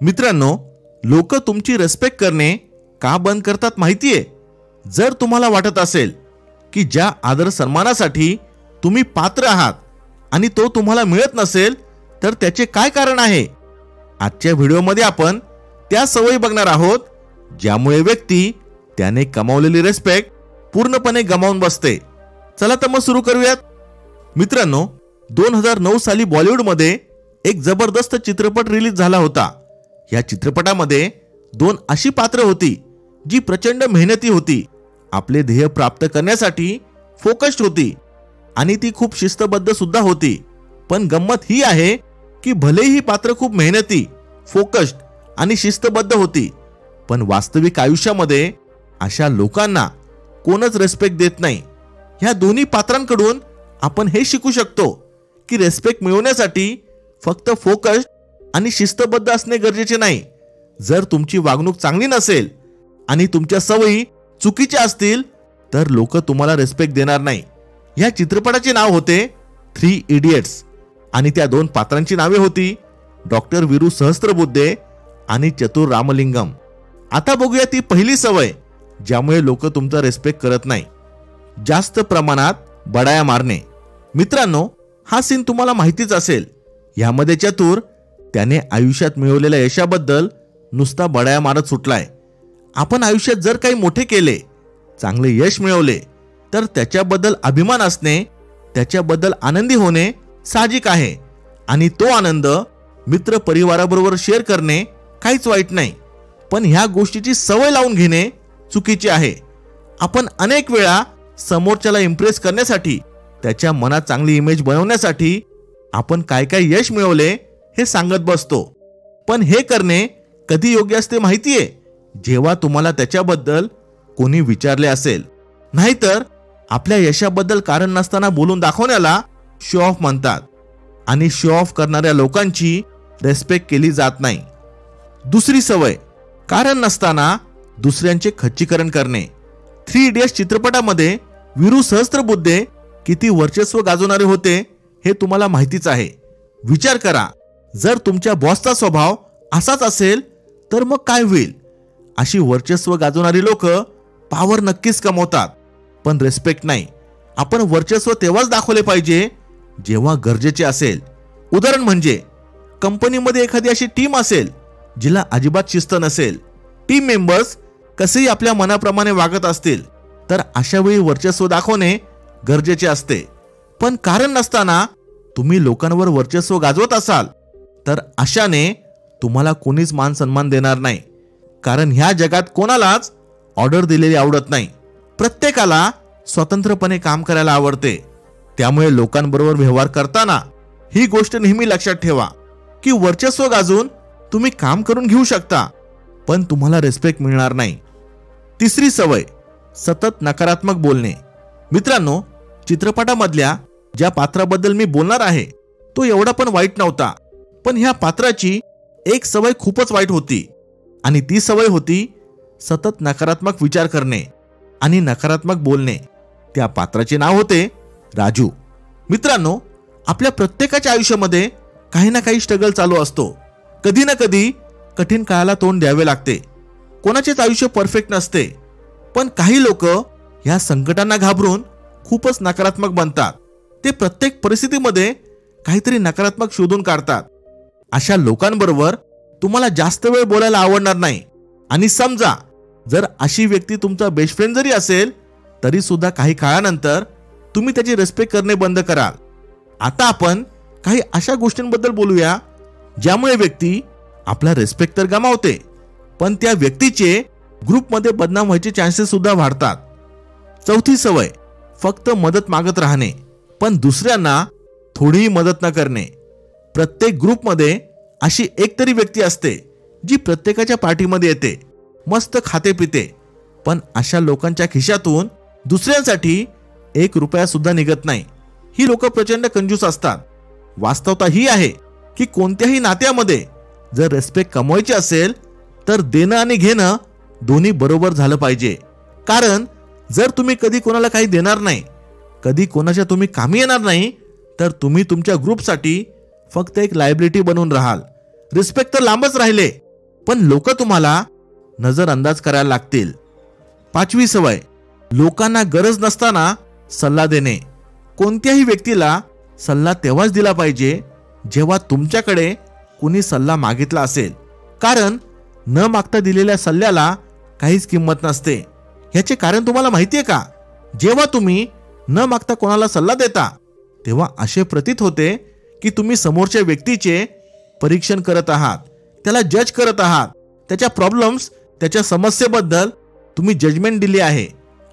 मित्रांनो, लोक तुमची रिस्पेक्ट करणे का बंद करतात माहितीये? जर तुम्हाला वाटत असेल की ज्या आदर सन्मानासाठी तुम्ही पात्र आहात आणि तो तुम्हाला मिळत नसेल तर त्याचे काय कारण आहे? आजच्या व्हिडिओमध्ये आपण त्या सवयी बघणार आहोत ज्यामुळे व्यक्ती त्याने कमावलेली रिस्पेक्ट पूर्णपणे गमावून बसते. चला तर मग सुरू करूयात. मित्रांनो, 2009 साली बॉलिवूडमध्ये एक जबरदस्त चित्रपट रिलीज झाला होता. या चित्रपटामध्ये दोन अशी पात्र होती जी प्रचंड मेहनती होती, आपले ध्येय प्राप्त करण्यासाठी फोकस्ड होती आणि ती खूप शिस्तबद्ध सुद्धा होती. पण गंमत ही आहे की भलेही ही पात्र खूप मेहनती, फोकस्ड आणि शिस्तबद्ध होती, पण वास्तविक आयुष्यामध्ये अशा लोकांना कोणच रिस्पेक्ट देत नाही. ह्या दोन्ही पात्रांकडून आपण हे शिकू शकतो की रिस्पेक्ट मिळवण्यासाठी फक्त फोकस्ड आणि शिस्तबद्ध असणे गरजेचे नाही. जर तुमची वागणूक चांगली नसेल आणि तुमच्या सवयी चुकीच्या असतील तर लोक तुम्हाला रिस्पेक्ट देणार नाही. या चित्रपटाचे नाव होते 3 इडियट्स आणि त्या दोन पात्रांची नावे होती डॉक्टर वीरू सहस्त्रबुद्धे आणि चतुर रामलिंगम. आता बघूया ती पहिली सवय ज्यामुळे लोक तुमचा रिस्पेक्ट करत नाही. जास्त प्रमाणात बडाया मारणे. मित्रांनो, हा सीन तुम्हाला माहितीच असेल. यामध्ये चतुर त्याने आयुष्यात मिळवलेल्या यशाबद्दल नुसता बडाया मारत सुटलाय. आपण आयुष्यात जर काही मोठे केले, चांगले यश मिळवले तर त्याच्याबद्दल अभिमान असणे, त्याच्याबद्दल आनंदी होणे साहजिक आहे आणि तो आनंद मित्र परिवाराबरोबर शेअर करणे काहीच वाईट नाही. पण ह्या गोष्टीची सवय लावून घेणे चुकीचे आहे. आपण अनेक वेळा समोरच्याला इम्प्रेस करण्यासाठी, त्याच्या मनात चांगली इमेज बनवण्यासाठी आपण काय काय यश मिळवले हे सांगत बसतो. पण हे करणे कधी योग्य असते माहितीये? जेव्हा तुम्हाला त्याच्याबद्दल कोणी विचारले असेल. नाहीतर आपल्या यशाबद्दल कारण नसताना बोलून दाखवण्याला शो ऑफ म्हणतात आणि शो ऑफ करणाऱ्या लोकांची रिस्पेक्ट केली जात नाही. दुसरी सवय, कारण नसताना दुसऱ्यांचे खच्चीकरण करणे. 3 इडियट्स चित्रपटामध्ये वीरू सहस्त्रबुद्धे किती वर्चस्व गाजवणारे होते हे तुम्हाला माहितीच आहे. विचार करा, जर तुमच्या बॉसचा स्वभाव असाच असेल तर मग काय होईल? अशी वर्चस्व गाजवणारी लोक पॉवर नक्कीच कमवतात, पण रिस्पेक्ट नाही. आपण वर्चस्व तेव्हाच दाखवले पाहिजे जेव्हा गरजेचे असेल. उदाहरण म्हणजे कंपनीमध्ये एखादी अशी टीम असेल जिला अजिबात शिस्त नसेल, टीम मेंबर्स कसेही आपल्या मनाप्रमाणे वागत असतील तर अशा वेळी वर्चस्व दाखवणे गरजेचे असते. पण कारण नसताना तुम्ही लोकांवर वर्चस्व गाजवत असाल तर अशाने तुम्हाला कोणीच मान सन्मान देणार नाही. कारण ह्या जगात कोणालाच ऑर्डर दिलेली आवडत नाही. प्रत्येकाला स्वतंत्रपणे काम करायला आवडते. त्यामुळे लोकांबरोबर व्यवहार करताना ही गोष्ट नेहमी लक्षात ठेवा की वर्चस्व गाजवून तुम्ही काम करून घेऊ शकता, पण तुम्हाला रिस्पेक्ट मिळणार नाही. तिसरी सवय, सतत नकारात्मक बोलणे. मित्रांनो, चित्रपटामधल्या ज्या पात्राबद्दल मी बोलणार आहे तो एवढा पण वाईट नव्हता, पण ह्या पात्राची एक सवय खूपच वाईट होती आणि ती सवय होती सतत नकारात्मक विचार करणे आणि नकारात्मक बोलणे. त्या पात्राचे नाव होते राजू. मित्रांनो, आपल्या प्रत्येकाच्या आयुष्यामध्ये काही ना काही स्ट्रगल चालू असतो. कधी ना कधी कठीण काळाला तोंड द्यावे लागते. कोणाचेच आयुष्य परफेक्ट नसते, पण काही लोक ह्या संकटांना घाबरून खूपच नकारात्मक बनतात. ते प्रत्येक परिस्थितीमध्ये काहीतरी नकारात्मक शोधून काढतात. अशा लोकांबरोबर तुम्हाला जास्त वेळ बोलायला आवडणार नाही. आणि समजा जर अशी व्यक्ती तुमचा बेस्ट फ्रेंड जरी असेल तरी सुद्धा काही काळानंतर तुम्ही त्याची रिस्पेक्ट करणे बंद कराल. आता आपण काही अशा गोष्टींबद्दल बोलूया ज्यामुळे व्यक्ती आपला रिस्पेक्ट तर गमावते, पण त्या व्यक्तीचे ग्रुपमध्ये बदनाम व्हायचे चान्सेस सुद्धा वाढतात. चौथी सवय, फक्त मदत मागत राहणे पण दुसऱ्यांना थोडीही मदत न करणे. प्रत्येक ग्रुपमध्ये अशी एक तरी व्यक्ती असते जी प्रत्येकाच्या पार्टीमध्ये येते, मस्त खाते पिते, पण अशा लोकांच्या खिशातून दुसऱ्यांसाठी 1 रुपया सुद्धा निघत नाही. ही लोक प्रचंड कंजूस असतात. वास्तवता ही आहे की कोणत्याही नात्यामध्ये जर रिस्पेक्ट कमवायची असेल तर देणं आणि घेणं दोन्ही बरोबर झालं पाहिजे. कारण जर तुम्ही कधी कोणाला काही देणार नाही, कधी कोणाच्या तुम्ही कामी येणार नाही, तर तुम्ही तुमच्या ग्रुपसाठी फक्त एक लायबिलिटी बनून राहाल. रिस्पेक्ट तर लांबच राहिले, पण लोक तुम्हाला नजरअंदाज करायला लागतील. 5वी सवय, लोकांना गरज नसताना सल्ला देणे. कोणत्याही व्यक्तीला सल्ला तेव्हाच दिला पाहिजे जेव्हा तुमच्याकडे कुणी सल्ला मागितला असेल, कारण न मागता दिलेल्या सल्ल्याला काहीच किंमत नसते. याचे कारण तुम्हाला माहितीये का? जेव्हा तुम्ही न मागता कोणाला सल्ला देता तेव्हा असे प्रतीत होते की तुम्ही समोरच्या व्यक्तीचे परीक्षण करत आहात, त्याला जज करत आहात, त्याच्या प्रॉब्लेम्स, त्याच्या समस्येबद्दल तुम्ही जजमेंट दिली आहे.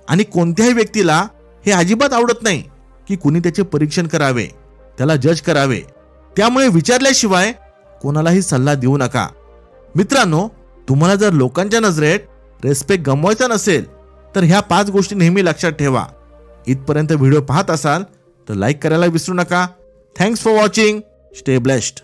आणि कोणत्याही व्यक्तीला हे अजिबात आवडत नाही की कुणी त्याचे परीक्षण करावे, त्याला जज करावे. त्यामुळे विचारल्याशिवाय कोणालाही सल्ला देऊ नका. मित्रांनो, तुम्हाला जर लोकांच्या नजरेत रेस्पेक्ट गमवायचा नसेल तर ह्या 5 गोष्टी नेहमी लक्षात ठेवा. इथपर्यंत व्हिडिओ पाहत असाल तर लाईक करायला विसरू नका. Thanks for watching. Stay blessed.